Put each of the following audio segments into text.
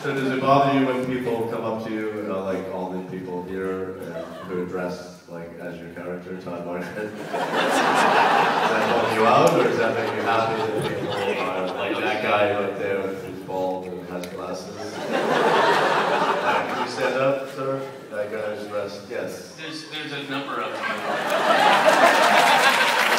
So does it bother you when people come up to you, like all the people here who are dressed like as your character, Todd Martin? Does that bum you out, or does that make you happy that people are like that guy right there who's bald and has glasses? Can you stand up, sir? That guy who's dressed, yes. There's a number of you.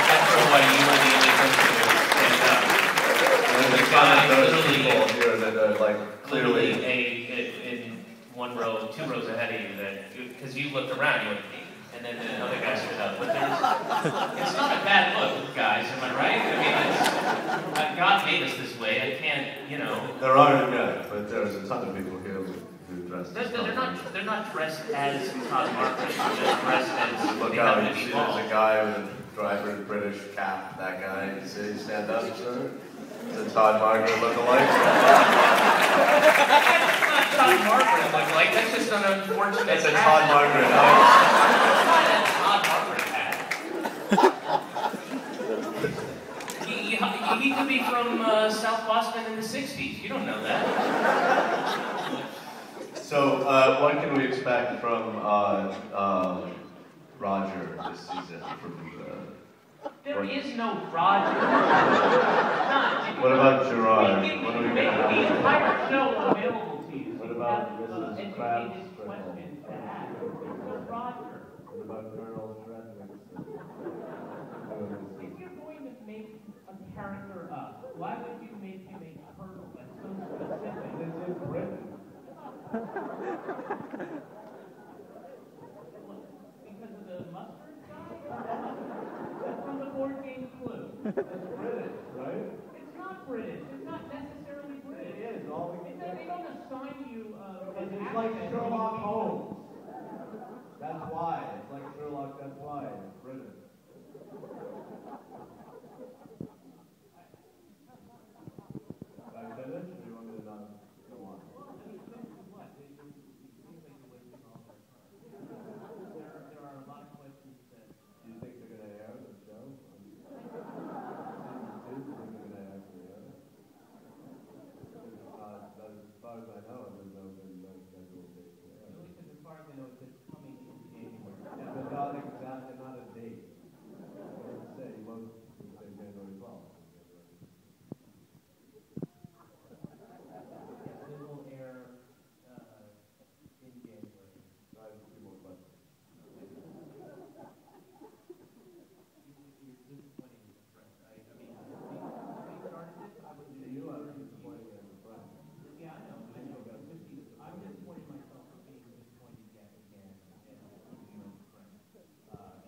Except for what you were the only person who stand up. There's a ton of those people here that are like clearly in one row, 2 rows ahead of you, that because you looked around, you went, and then another guy stood up. But it's not a bad look, guys. Am I right? I mean, God made us this way. I can't, you know. There are, yeah, but there's a ton of people here who dress. They're not dressed as Todd Martin. They're just dressed as. Look out! You see, there's a guy with a driver's British cap. That guy. You see, stand up, sir. It's a Todd Margaret look-alike. That's not Todd Margaret look-alike. That's just an unfortunate. It's a Todd Margaret. It's not a Todd Margaret hat. He could be from South Boston in the '60s. You don't know that. So, what can we expect from Roger this season? There is no Roger. What about Gerard? What are we going to do? The entire show available to you. What about Mrs. Krabs? Questions to ask. What's Roger? What about Colonel Shredwick? If you're going to make a character up, why would you make him a colonel? That's so specific. It's in Britain. Because of the mustard guy? That's from the board game Clue. It's British, right? It's not British. It's not necessarily British. It is. All we They don't assign you an It's accent. like Sherlock Holmes. That's why. It's like Sherlock, that's why. It's British. Did I finish, or do you want me to not go on? There are a lot of questions that... Do you think they're going to air the show? Do you think they're going to actually air it? As far as I know, there's no scheduled date to air. No, because as far as I know, it's coming in January. Yeah, but not exactly, not a date. Let's say, you won't say January 12th. It will air in January. I have a few more questions. You're disappointing as a friend. I mean, we started this, I would say You are disappointing as a friend. yeah, I know. I'm disappointing myself for being disappointed yet again and keeping you as a friend.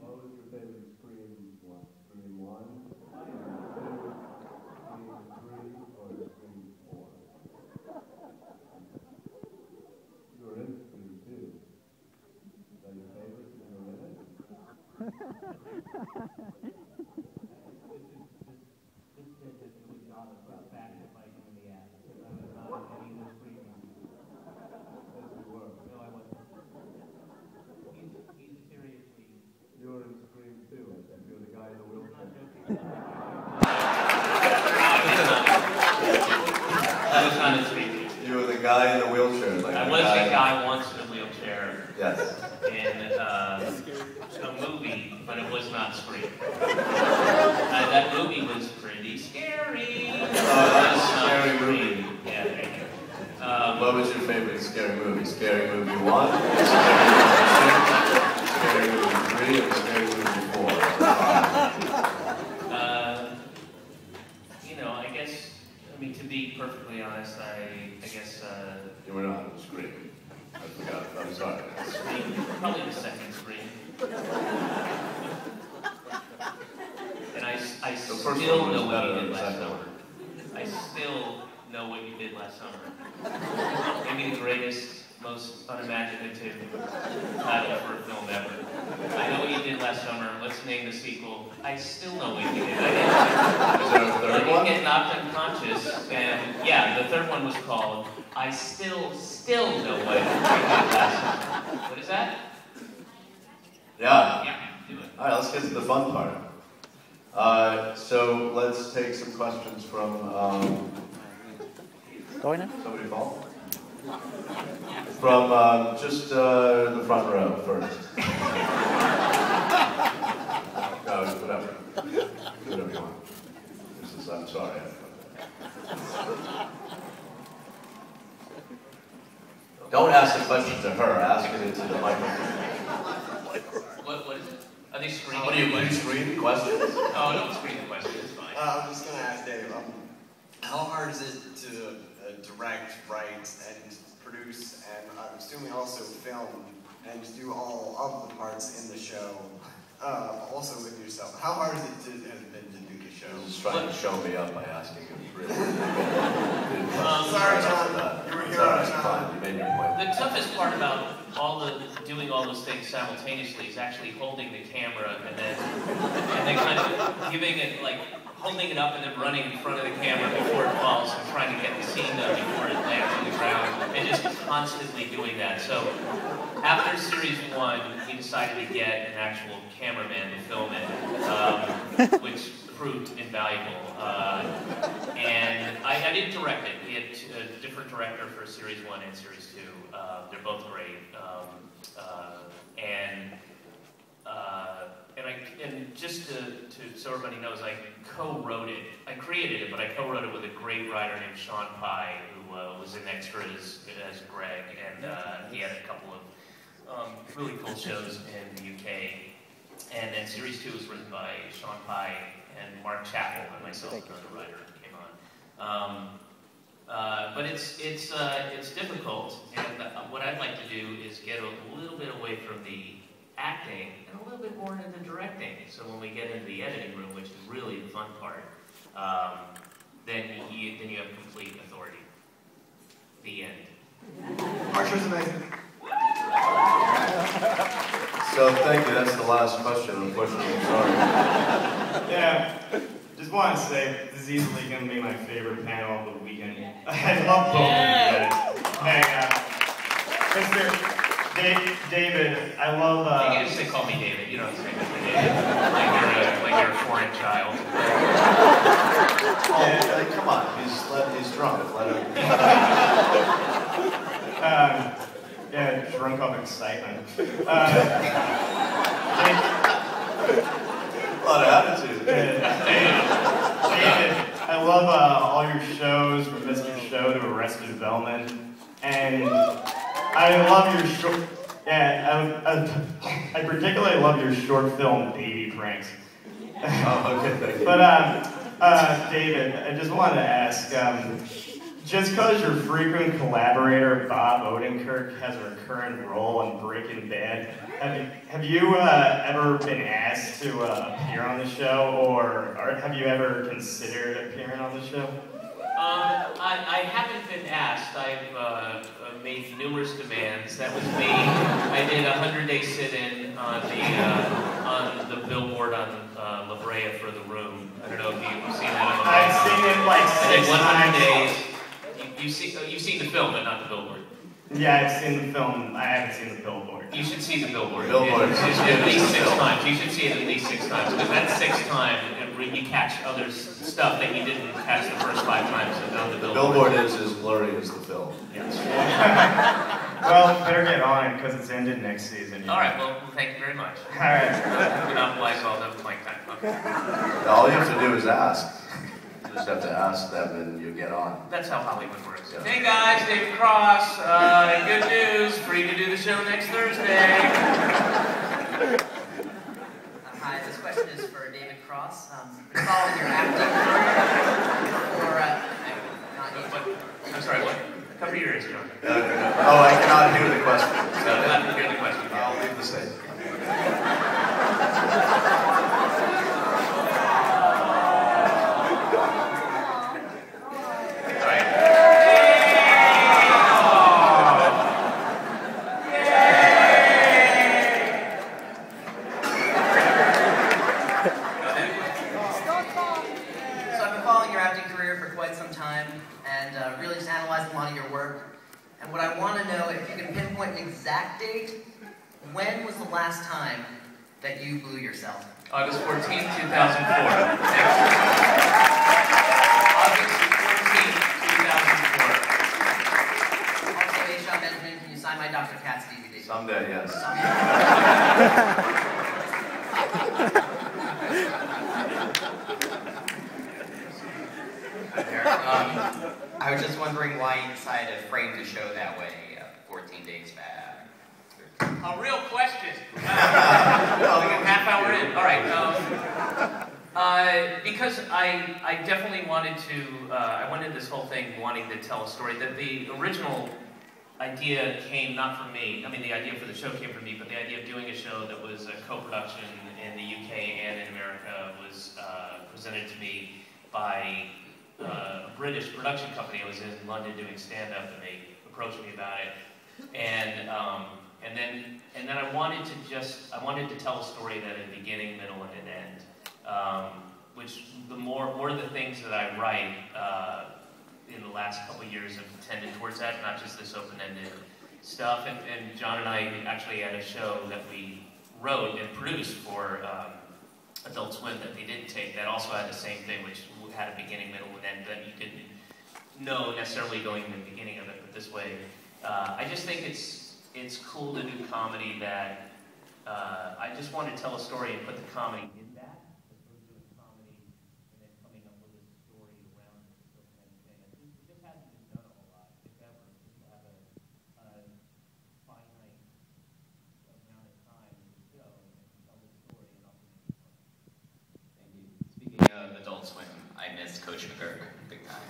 What was your favorite Scream one? Scream 1? Scream 2? Scream 3? Or Scream 4? You were in Scream 2. Is that your favorite? You were in it? This was not a fact if I in the ass. I was not in any of the screen movies. Yes, you were. No, I wasn't. He's seriously. You were in Scream 2, I think. You were the guy in the I'm wheelchair. not joking. That was not a screen movie. You were the guy in the wheelchair. Like I was the guy once in a wheelchair Yes. in a movie, but it was not Scream. That movie was pretty scary. That's a scary movie. Yeah, thank you. What was your favorite scary movie? Scary Movie 1? Scary Movie 2? Scary Movie 3? Or Scary Movie 4? You know, I guess, I mean, to be perfectly honest, I guess, You were not in Scream. I forgot. I'm sorry. Scream, probably the second Scream. And I still first know one was what better you than did the last second summer. one. I still know what you did last summer. Maybe the greatest, most unimaginative title for a film ever. I know what you did last summer. Let's name the sequel. I still know what you did. Is there a I third didn't one? get knocked unconscious, and yeah, the third one was called I Still Know What You Did Last Summer. What is that? Yeah. Yeah, do it. All right, let's get to the fun part. So let's take some questions from somebody call? From just the front row first. No, whatever. Whatever you want. This is, I'm sorry. Don't ask the question to her, ask it into the microphone. What is it? Are they screening? What do you screen questions? Oh, don't screen the questions, it's fine. I'm just going to ask Dave, how hard is it to direct, write, and produce, and I'm assuming also film, and do all of the parts in the show, also with yourself? How hard has it been to do the show? He's trying to show me up by asking him really. Sorry, John. You were here on time. Fine, you made your point. The toughest part about doing all those things simultaneously is actually holding the camera and then kind of giving it, like, holding it up and then running in front of the camera before it falls and trying to get the scene done before it lands on the ground, and just constantly doing that. So after series 1, we decided to get an actual cameraman to film it, which proved invaluable. And I didn't direct it. We had a different director for series 1 and series 2. They're both great. And just so everybody knows, I co-wrote it. I created it, but I co-wrote it with a great writer named Sean Pye, who was in extras as Greg, and he had a couple of really cool shows in the UK. And then series 2 was written by Sean Pye and Mark Chappell, and myself, another writer, came on. But it's difficult, and what I'd like to do is get a little bit away from the acting and a little bit more into directing. So when we get into the editing room, which is really the fun part, then you have complete authority. The end. Archer's amazing. So thank you. That's the last question. Unfortunately, sorry. Yeah. Just want to say this is easily going to be my favorite panel of the weekend. I love both of you guys. Hey, Mr. David, I love. You can just say, call me David. You don't have to say Mr. David. Like you're a foreign child. Oh, come on, he's drunk. Let him. Yeah, drunk off excitement. A lot of attitude. David, I love all your shows, from Mr. Show to Arrested Development, and I love your short. Yeah, I particularly love your short film Baby Pranks. Oh, okay, thank you. But David, I just wanted to ask, just because your frequent collaborator Bob Odenkirk has a recurrent role in Breaking Bad, have you ever been asked to appear on the show, or have you ever considered appearing on the show? I haven't been asked. I've made numerous demands. That was me. I did a 100-day sit-in on the billboard on La Brea for The Room. I don't know if you've seen that. I've seen it like 6 times. You've seen the film, but not the billboard. Yeah, I've seen the film. I haven't seen the billboard. You should see the billboard. Billboard. At least 6 times. You should see it at least 6 times. Because that 6th time, you catch other stuff that you didn't catch the first 5 times on the billboard. Billboard is as blurry as the film. Yes. Well, better get on it because it's ended next season. All right. Well, thank you very much. All right. Monopolize all the mic time. Okay. All you have to do is ask. You just have to ask them and you get on. That's how Hollywood works. Yeah. Hey guys, David Cross. Good news. Free to do the show next Thursday. Hi, this question is for David Cross. Been following your acting career I'm sorry, what? Cover your ears, John. Oh, I cannot hear the question. I'm glad to hear the question. I'll leave the stage. really just analyzing a lot of your work. And what I want to know, if you can pinpoint an exact date, when was the last time that you blew yourself? August 14th, 2004. August 14th, 2004. Also, A. Sean Benjamin, can you sign my Dr. Katz DVD? Someday, yes. I was just wondering why you decided to frame the show that way 14 days back. A real question. Like a half hour in. All right. Because I definitely wanted to. I wanted this whole thing wanting to tell a story. That the original idea came not from me. I mean, the idea for the show came from me, but the idea of doing a show that was a co-production in the UK and in America was presented to me by a British production company. I was in London doing stand-up, and they approached me about it. And then I wanted to tell a story that had a beginning, middle, and an end. Which the more of the things that I write in the last couple of years have tended towards that, not just this open-ended stuff. And John and I actually had a show that we wrote and produced for Adult Swim that they didn't take, that also had the same thing, which had a beginning, middle, and end that you didn't know necessarily going in the beginning of it, but this way. I just think it's cool to do comedy that I just want to tell a story and put the comedy in that, as opposed to doing comedy and then coming up with a story around it. It just hasn't been done a whole lot, if ever, just to have a finite amount of time in the show and tell the story and also make it fun. Thank you. Speaking of Adult Swim, I miss Coach McGurk big time.